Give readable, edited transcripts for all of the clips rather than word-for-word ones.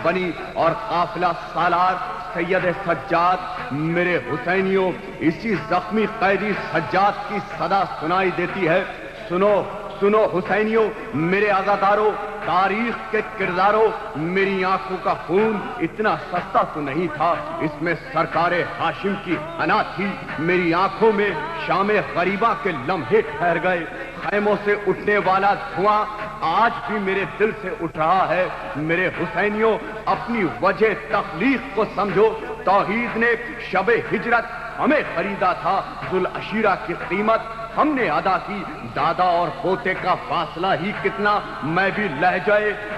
بنی اور قافلہ سالار سید سجاد میرے حسینیوں اسی زخمی قیدی سجاد کی صدا سنائی دیتی ہے۔ سنو سنو حسینیوں میرے عزاداروں، تاریخ کے کرداروں، میری آنکھوں کا خون اتنا سستا تو نہیں تھا، اس میں سرکار ہاشم کی حنا تھی۔ میری آنکھوں میں شام غریبہ کے لمحے ٹھہر گئے۔ خیموں سے اٹھنے والا دھواں آج بھی میرے دل سے اٹھ رہا ہے۔ میرے حسینیوں اپنی وجہ تخلیق کو سمجھو۔ توحید نے شب ہجرت ہمیں خریدا تھا، ذوالعشیرہ کی قیمت ہم نے ادا کی۔ دادا اور پوتے کا فاصلہ ہی کتنا، میں بھی لہجہ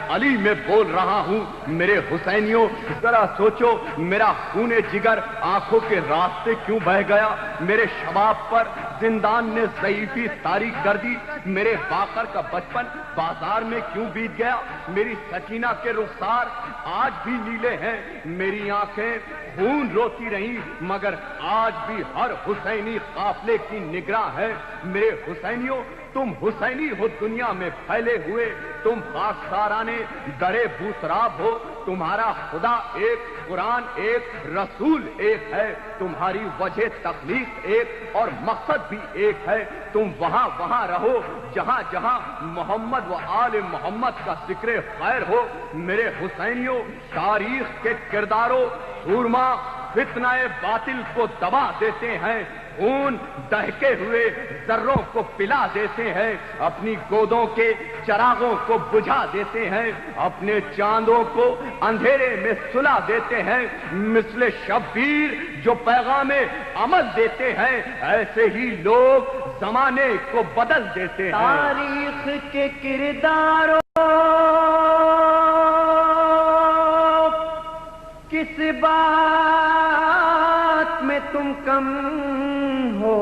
علی میں بول رہا ہوں۔ میرے حسینیوں ذرا سوچو، میرا خون جگر آنکھوں کے راستے کیوں بہ گیا؟ میرے شباب پر زندان نے ضعیفی طاری کر دی۔ میرے باقر کا بچپن بازار میں کیوں بیت گیا؟ میری سکینہ کے رخسار آج بھی نیلے ہیں۔ میری آنکھیں خون روتی رہیں، مگر آج بھی ہر حسینی قافلے کی نگراں ہے۔ میرے حسینیوں تم حسینی ہو دنیا میں پھیلے ہوئے، تم خاکسارانے درے بوسراب ہو۔ تمہارا خدا ایک، قرآن ایک، رسول ایک ہے، تمہاری وجہ تخلیق ایک اور مقصد بھی ایک ہے۔ تم وہاں وہاں رہو جہاں جہاں محمد و آل محمد کا ذکر خیر ہو۔ میرے حسینیوں تاریخ کے کرداروں، سورما فتنہ باطل کو دبا دیتے ہیں، خون دہکے ہوئے ذروں کو پلا دیتے ہیں، اپنی گودوں کے چراغوں کو بجھا دیتے ہیں، اپنے چاندوں کو اندھیرے میں سلا دیتے ہیں۔ مثل شبیر جو پیغام عمل دیتے ہیں، ایسے ہی لوگ زمانے کو بدل دیتے ہیں۔ تاریخ کے کرداروں کس بات میں تم کم ہو؟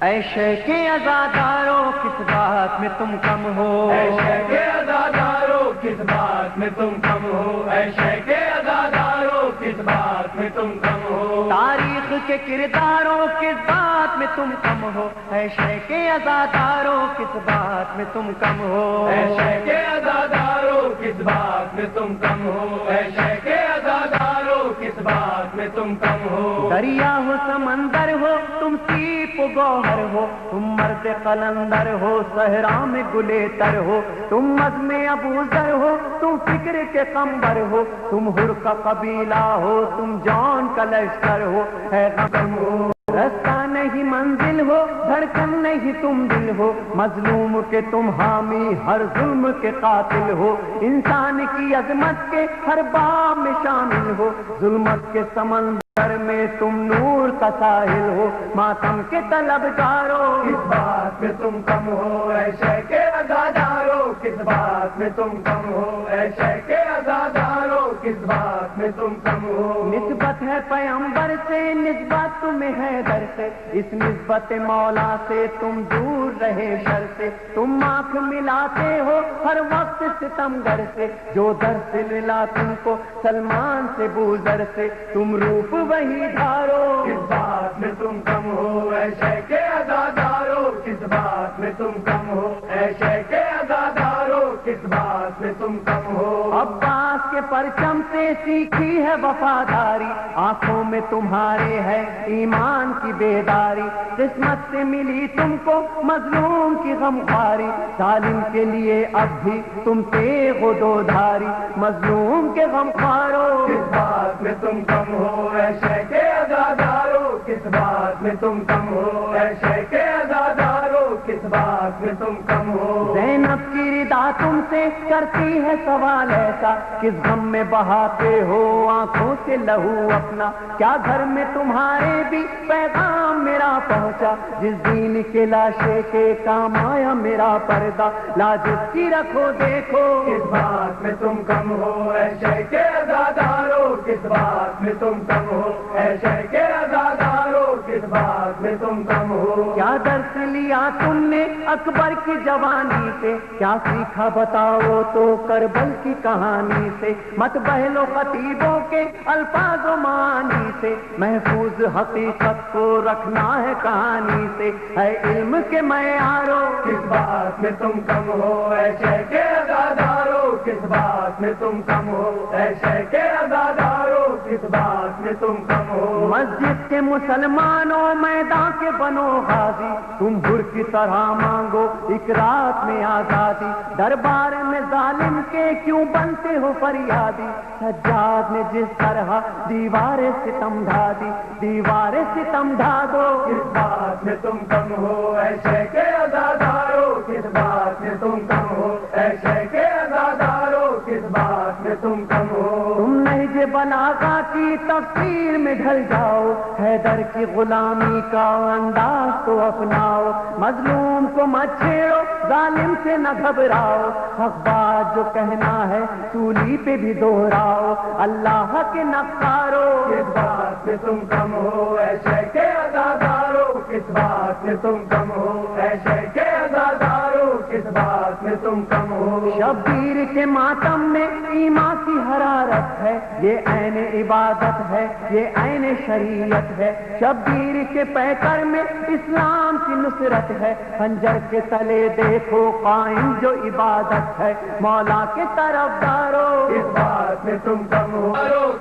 اے شیخ عزاداروں کس بات میں تم کم ہو؟ اے شیخ عزاداروں کس بات میں تم کم ہو؟ اے شیخ عزاداروں کس بات میں تم کم ہو؟ تاریخ کے کرداروں کس بات میں تم کم ہو؟ اے شیخ عزاداروں کس بات میں تم کم ہو؟ اے شیخ عزاداروں کس بات میں تم کم ہو؟ اے شیخ عزاداروں کس بات میں تم کم ہو؟ دریا ہو سمندر ہو تم سیپ و گوہر ہو، تم مرد قلندر ہو صحرا میں گلے تر ہو، تم عزم ابو ذر ہو تم فکر کے قمبر ہو، تم ہر کا قبیلہ ہو تم جان کا لشکر ہو۔ ہے غم ہو رستہ نہیں منزل ہو، دھڑکن نہیں تم دل ہو، مظلوم کے تم حامی ہر ظلم کے قاتل ہو، انسان کی عظمت کے ہر باب میں شامل ہو، ظلمت کے سمندر میں تم نور کا ساحل ہو، ماتم کے طلبگاروں کس بات میں تم کم ہو؟ اے شیخ عزاداروں کس بات میں تم کم ہو؟ اے شیخ عزاداروں کس بات میں تم کم ہو؟ نسبت ہے پیغمبر سے، نسبت تمہیں ہے در سے، اس نسبت مولا سے تم دور رہے شر سے، تم آنکھ ملاتے ہو ہر وقت ستمگر سے، جو در سے ملا تم کو سلمان سے بوذر سے، تم روپ وہی دھارو کس بات میں تم کم ہو؟ اے شیخ عزاداروں کس بات میں تم کم ہو؟ اے شیخ عزاداروں کس بات میں تم کم ہو؟ عباس کے پرچم سے سیکھی ہے وفاداری، آنکھوں میں تمہارے ہے ایمان کی بیداری، قسمت سے ملی تم کو مظلوم کی غمخواری، ظالم کے لیے اب بھی تم تیغ و دودھاری، مظلوم کے غمخواروں کس بات میں تم کم ہو؟ اے شیخ عزاداروں کس بات میں تم کم ہو؟ اے شیخ عزاداروں کس بات میں تم کم ہو؟ زینب کی ردا تم سے کرتی ہے سوال ایسا، کس غم میں بہاتے ہو آنکھوں سے لہو اپنا، کیا گھر میں تمہارے بھی پیغام میرا پہنچا، جس دین کے لاشے کے کام آیا میرا پردہ، لاج اس کی رکھو دیکھو کس بات میں تم کم ہو؟ اے شیخ عزاداروں کس بات میں تم کم ہو؟ اے شیخ عزاداروں کس بات میں تم کم ہو؟ کیا درس لیا تم نے اکبر کی جوانی سے، کیا سیکھا بتاؤ تو کربل کی کہانی سے، مت بہلو خطیبوں کے الفاظ و معانی سے، محفوظ حقیقت کو رکھنا ہے کہانی سے، ہے علم کے معیاروں کس بات میں تم کم ہو؟ اے شیخ عزاداروں بات میں تم کم ہو، اے شیخ عزادارو کس بات میں تم کم ہو۔ مسجد کے مسلمانوں میدان کے بنو غازی، تم بھر کی طرح مانگو ایک رات میں آزادی، دربار میں ظالم کے کیوں بنتے ہو فریادی، سجاد نے جس طرح دیوار ستم ڈھا دی، دیوار ستم ڈھا دو، کس بات میں تم کم ہو، اے شیخ عزادارو کس بات میں تم کم ہو، اے شیخ عزادارو کس بات میں تم کم ہو۔ تم نہج بلاغہ کی تفسیر میں ڈھل جاؤ، حیدر کی غلامی کا انداز تو اپناؤ، مظلوم کو مت چھیڑو ظالم سے نہ گھبراؤ، حق بات جو کہنا ہے سولی پہ بھی دوہراؤ، اللہ کے نقارو کس بات میں تم کم ہو، اے شیخ عزادارو کس بات میں تم کم ہو، اے شیخ عزادارو کس بات میں تم کم ہو۔ شبیر کے ماتم میں ایمان کی حرارت ہے، یہ عین عبادت ہے، یہ عین شریعت ہے، شبیر کے پیکر میں اسلام کی نصرت ہے، خنجر کے تلے دیکھو قائم جو عبادت ہے، مولا کے طرف دارو کس بات میں تم کم ہو،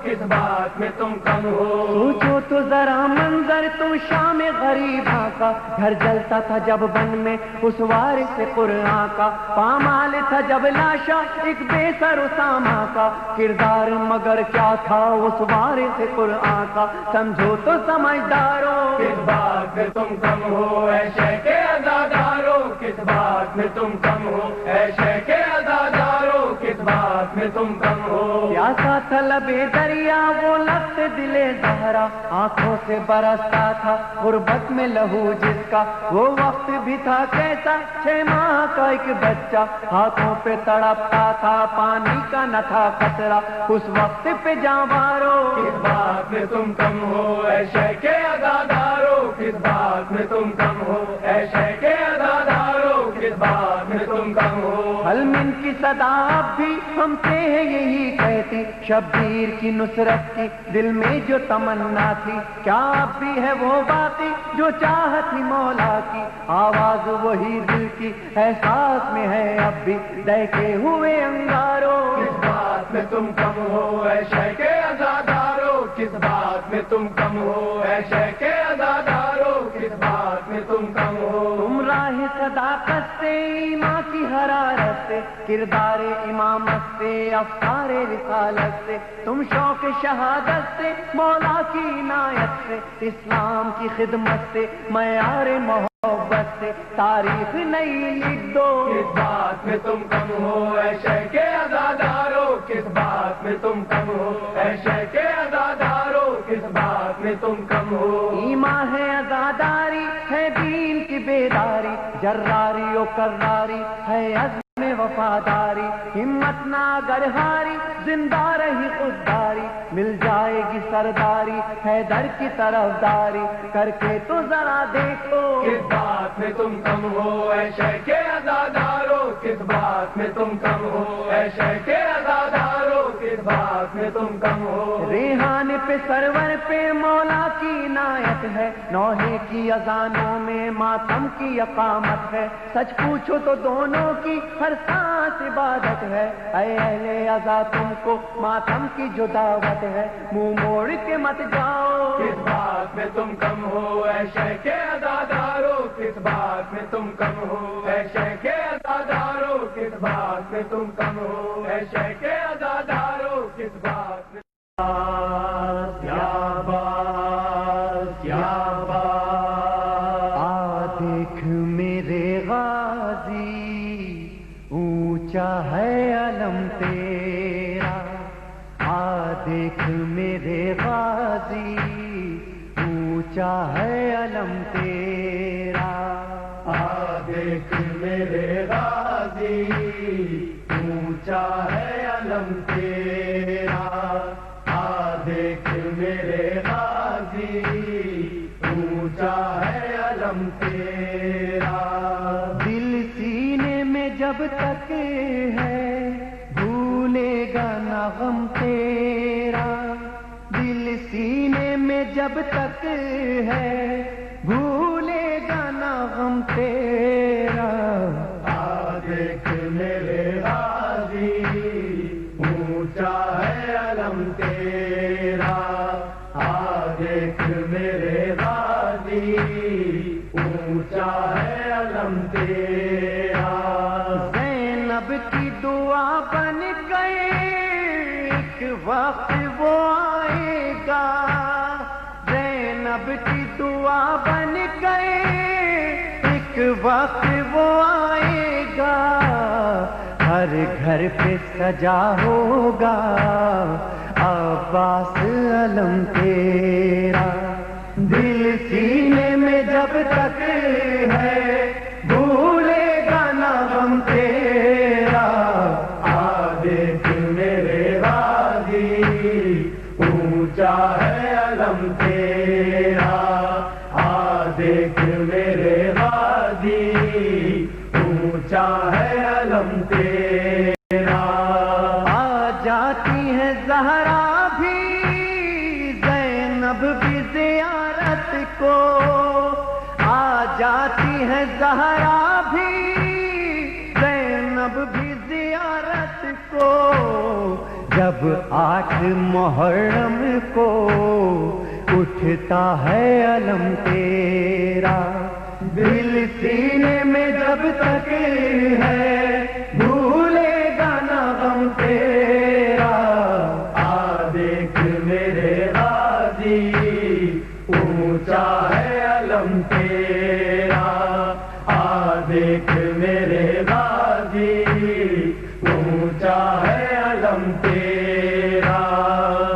کس بات میں تم کم ہو۔ سوچو تو ذرا منظر تم شام غریباں کا، گھر جلتا تھا جب بن میں اس وارث قرآن کا، پامال تھا جب لاشا ایک بے سر اسامہ کا، کردار مگر کیا تھا اس وارث قرآن کا، سمجھو تو سمجھدارو کس بات میں تم کم ہو، اے شیخ عزادارو کس بات میں تم کم ہو، اے شیخ عزادارو کس بات میں تم کم ہو۔ پیاسا تھا لبے دریا وہ لفظ دل زہرا، آنکھوں سے برستا تھا غربت میں لہو جس کا، وہ وقت بھی تھا کیسا 6 ماہ کا ایک بچہ، ہاتھوں پہ تڑپتا تھا پانی کا نہ تھا قطرہ، اس وقت پہ جانوارو کس بات میں تم کم ہو، اے شیخ عزادارو کس بات میں تم کم ہو، اے شیخ عزادارو کس بات میں تم کم ہو۔ حلمن کی صدا اب بھی ہم سے ہے یہی کہتی، شبیر کی نصرت کی دل میں جو تمنا تھی، کیا اب بھی ہے وہ باقی جو چاہت تھی مولا کی، آواز وہی دل کی احساس میں ہے اب بھی دیکھے ہوئے انگارو کس بات میں تم کم ہو، اے شیخ عزادارو کس بات میں تم کم ہو، اے شیخ عزادارو کس بات میں تم کم ہو۔ تم راہ صداقت سے ایمان کی حرارت سے، کردار امامت سے افکار رسالت سے، تم شوق شہادت سے مولا کی عنایت سے، اسلام کی خدمت سے معیار محبت سے تاریخ نئی لکھ دو کس بات میں تم کم ہو، اے شیخ عزادارو کس بات میں تم کم ہو، اے شیخ عزادارو کس بات میں تم کم ہو۔ ایمان ہے عزاداری ہے دین کی بیداری، جراری و کراری ہے عزم وفاداری، ہمت نہ اگر ہاری زندہ رہی خودداری، مل جائے گی سرداری حیدر کی طرفداری، کر کے تو ذرا دیکھو کس بات میں تم کم ہو، اے شیخ عزادارو کس بات میں تم کم ہو، اے شیخ عزادارو کس بات میں تم کم ہو۔ ریحان پہ سرور پہ مولا کی عنایت ہے، نوحے کی اذانوں میں ماتم کی اقامت ہے، سچ پوچھو تو دونوں کی ہر سانس عبادت ہے، اے اہل عزا تم کو ماتم کی جو دعوت ہے، منہ موڑ کے مت جاؤ کس بات میں تم کم ہو، اے شیخ عزادارو کس بات میں تم کم ہو، اے شیخ عزادارو کس بات میں تم کم ہو، اے شیخ عزادارو کس بات میں دیکھ میرے غازی اونچا ہے علم تیرا، دیکھ میرے غازی اونچا ہے علم تیرا، دیکھ میرے غازی اونچا ہے علم تیرا، دیکھ میرے غازی اونچا ہے علم تیرا۔ دل سینے میں جب تک ہے بھولے گا نہ غم تیرا، دل سینے میں جب تک ہے بھولے گا نہ غم تیرا، دیکھ میرے غازی تیرا، دیکھ میرے غازی اونچا ہے علم تیرا۔ زینب کی دعا بن گئے ایک وقت وہ آئے گا، زینب کی دعا بن گئے ایک وقت وہ آئے گا، ہر گھر پہ سجا ہوگا عباس علم تیرا۔ دل سینے میں جب تک ہے بھولے گا نہ غم تیرا، دیکھ میرے غازی اونچا ہے علم تیرا، دیکھ میرے غازی اونچا ہے علم تیرا۔ آ جاتی ہے زہرا بھی زینب بھی زیارت کو، آ جاتی ہے زہرا بھی زینب بھی زیارت کو، جب 8 محرم کو اٹھتا ہے علم تیرا، دل سینے میں جب تک ہے بھولے گا نہ غم تیرا، دیکھ میرے غازی اونچا ہے علم تیرا، دیکھ میرے غازی اونچا ہے علم تیرا۔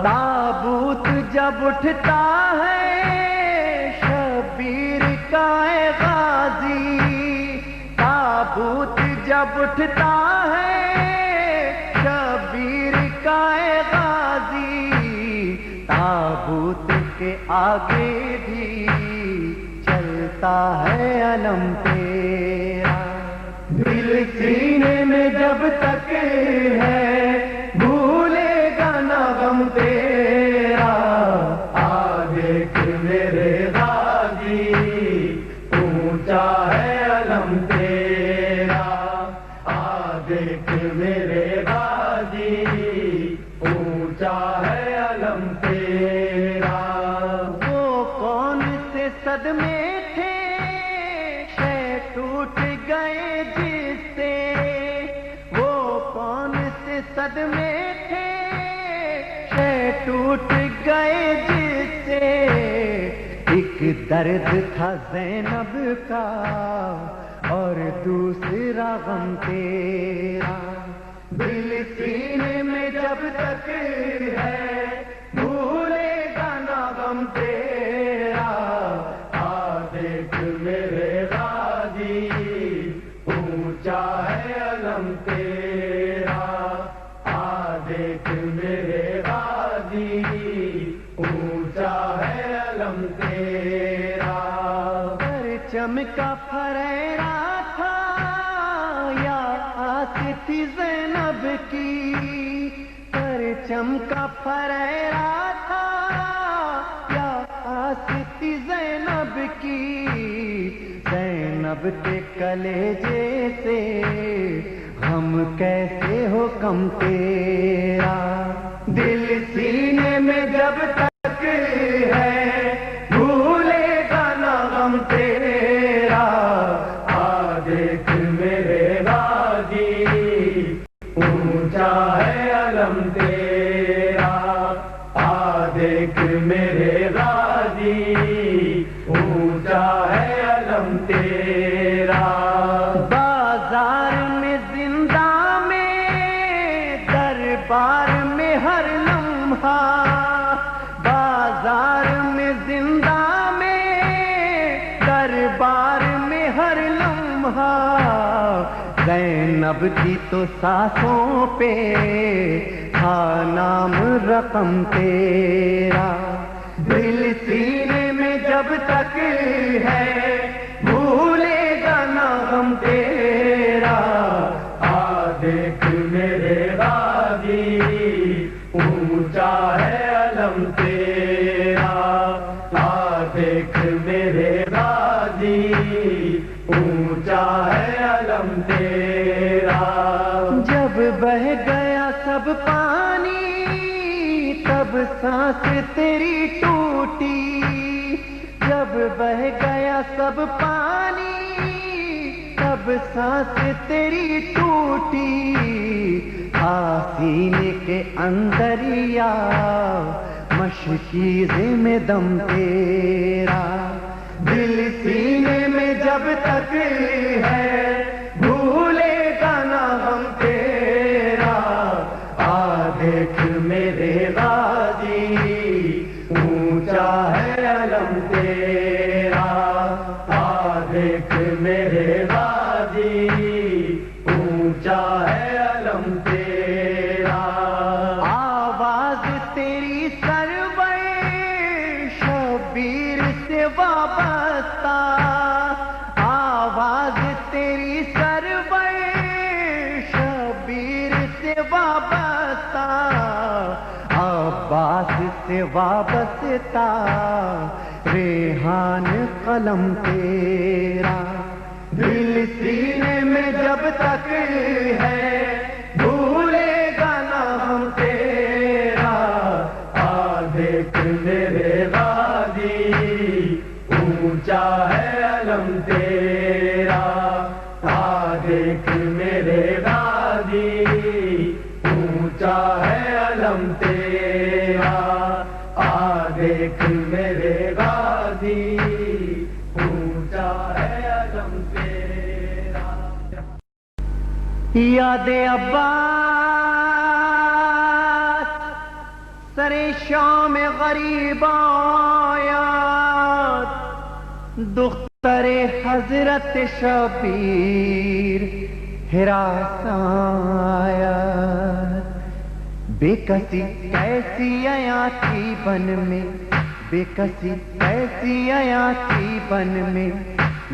تابوت جب اٹھتا ہے شبیر کا اے غازی، تابوت جب اٹھتا ہے شبیر کا اے غازی، تابوت کے آگے بھی چلتا ہے علم تیرا، دل سینے میں جب تک ہے بھولے گا نہ غم تیرا، دیکھ میرے غازی اونچا ہے علم تیرا، دیکھ میرے غازی اونچا ہے علم تیرا۔ وہ کون سے صدمے تھے شے ٹوٹ گئے جس سے، وہ کون سے صدمے تھے شے ٹوٹ گئے جس سے، ایک درد تھا زینب کا اور دوسرا غم تیرا، دل سینے میں جب تک ہے بھولے گا نہ غم تیرا، دیکھ میرے غازی اونچا ہے علم تیرا، دیکھ میرے غازی اونچا ہے علم تیرا۔ پرچم کا پھریرا تھا یا آس تھی زینب کی، پرچم کا پھریرا تھا یا آس تھی زینب کی، زینب کے کلیجے سے غم کیسے ہو کم تیرا، دل سینے میں جب تک ہے بھولے گا نہ غم تیرا، دیکھ میرے غازی اونچا ہے علم تیرا، دیکھ میرے غازی اونچا ہے علم تیرا۔ بازار میں زندہ میں دربار میں ہر لمحہ، بازار میں زندہ میں دربار میں ہر لمحہ، زینب کی تو سانسوں پہ تھا نام رقم تیرا، دل سینے میں جب تک ہے بھولے گا نہ غم تیرا، دیکھ میرے غازی اونچا ہے علم تیرا، دیکھ میرے غازی اونچا ہے علم تیرا۔ جب بہ گیا سب پانی تب سانس تیری ٹوٹی، جب بہ گیا سب پانی تب سانس تیری ٹوٹی، سینے کے اندر یا مشکیزے میں دم تیرا، دل سینے میں جب تک ہے بھولے گا نہ ہم تیرا، دیکھ میرے غازی اونچا ہے علم تیرا، دیکھ میرے غازی اونچا ہے علم تیرا، آواز تیری سرور شبیر سے وابستہ، آواز تیری سرور شبیر سے وابستہ، عباس سے وابستہ ریحان قلم تیرا، دل سینے میں جب تک ہے بھولے گا نہ ہم تیرا، دیکھ میرے غازی اونچا ہے علم تیرا، دیکھ میرے غازی اونچا ہے علم تیرا، دیکھ میرے غازی اونچا ہے علم تیرا، یاد عباس سر شام غریب آیات، دختر حضرت شبیر حراس آیات، بے کسی کیسی آیا تھی بن میں، بے کسی کیسی آیا تھی بن میں،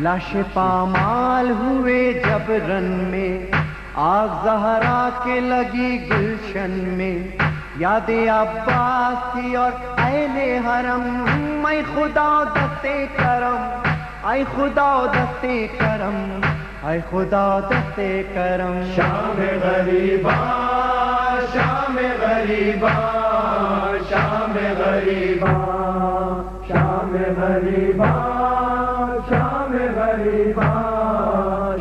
لاش پامال ہوئے جب رن میں، آگ زہرا کے لگی گلشن میں، یاد عباس تھی اور اہل حرم، اے خدا دستے کرم، اے خدا دستے کرم، اے خدا دستے کرم، شام غریباں شام غریباں شام غریباں شام غریباں شام غریباں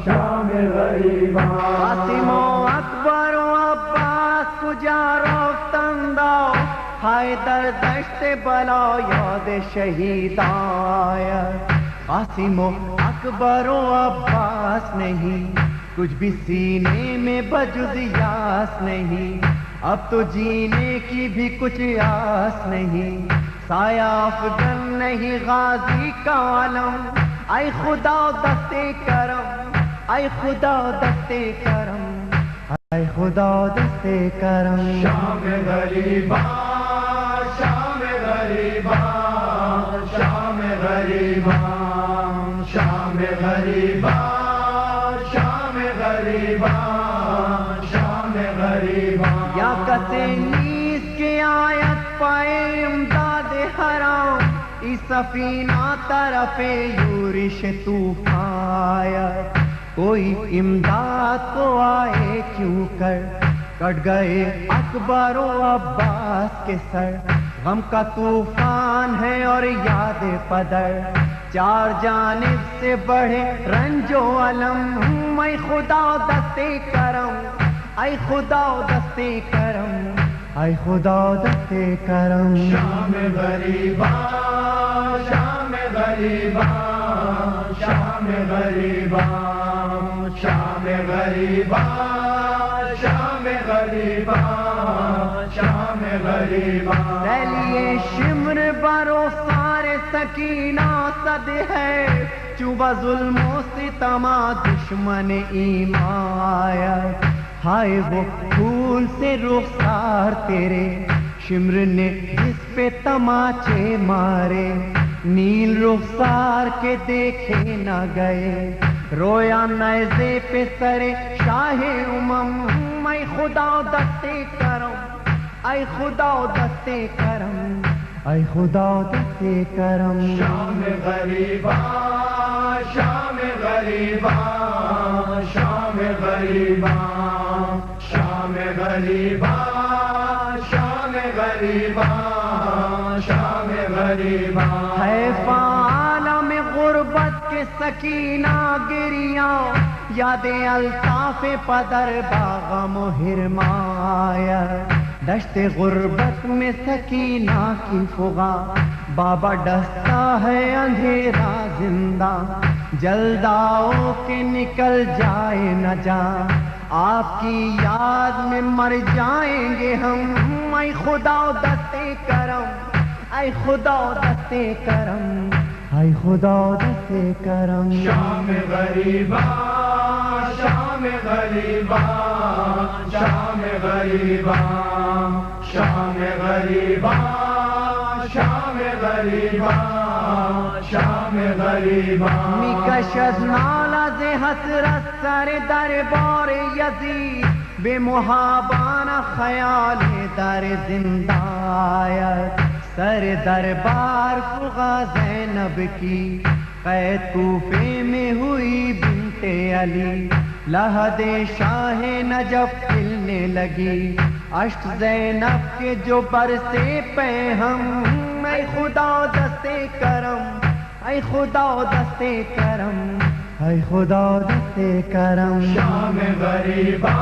شام غریباں، قاسم و اکبر و عباس کجا رفتند، ہائے در دشت بلا یاد شہید آید، قاسم و اکبر و عباس نہیں کچھ بھی سینے میں بجز یاس نہیں، اب تو جینے کی بھی کچھ آس نہیں، سایہ افغن نہیں غازی کا علم، اے خدا دستے کرم، اے خدا دستے کرم، اے خدا دستے کرم، شام غریباں شام غریباں شام غریباں شام غریباں شام غریباں شام غریباں، یا کسے نیز کے آیت پائے امداد حرام، ای سفینہ طرف یورش طوفان آیت، کوئی امداد کو آئے کیوں کر، کٹ گئے اکبر و عباس کے سر، غم کا طوفان ہے اور یاد پدر، چار جانب سے بڑھے رنج و علم، اے خدا دستے کرم، اے خدا دستے کرم، اے خدا دستے کرم، شام غریباں شام غریباں شام غریباں شام غریباں شام غریباں شام غریباں، لیے شمر برو سارے سکینہ صد ہے، چوبہ ظلم و ستما دشمن ایمان آیا، ہائے وہ پھول سے رخسار تیرے، شمر نے جس پہ تماچے مارے، نیل رخسار کے دیکھے نہ گئے، رویا نیزے پہ سرے شاہ امم، اے خدا دستے کرم، اے خدا دستے کرم، اے خدا دستے کرم، شام غریباں شام غریباں شام غریباں شام غریباں شام غریباں غریباں شام غریباں ہے عالم غربت کے سکینہ گریاں یاد الطاف پدر باغم و حرمایا دشت غربت میں سکینہ کی فغا بابا ڈستا ہے اندھیرا زندہ جلد آؤ کہ نکل جائے نہ جا آپ کی یاد میں مر جائیں گے ہم اے خدا دستے کرم اے خدا دستے کرم اے خدا دستے کرم شام غریباں شام غریباں شام غریباں شام غریباں شام غریباں شام غریباں میکش از نالاز حسرت سر دربار یزید بے محابان خیال در زندہ آید سر دربار فغا زینب کی قید کوفے میں ہوئی بنت علی لحد شاہ نجف کھلنے لگی اشک زینب کے جو برسے پہ ہم اے خدا دستے کرم اے خدا دستے کرم اے خدا دستے کرم شام غریباں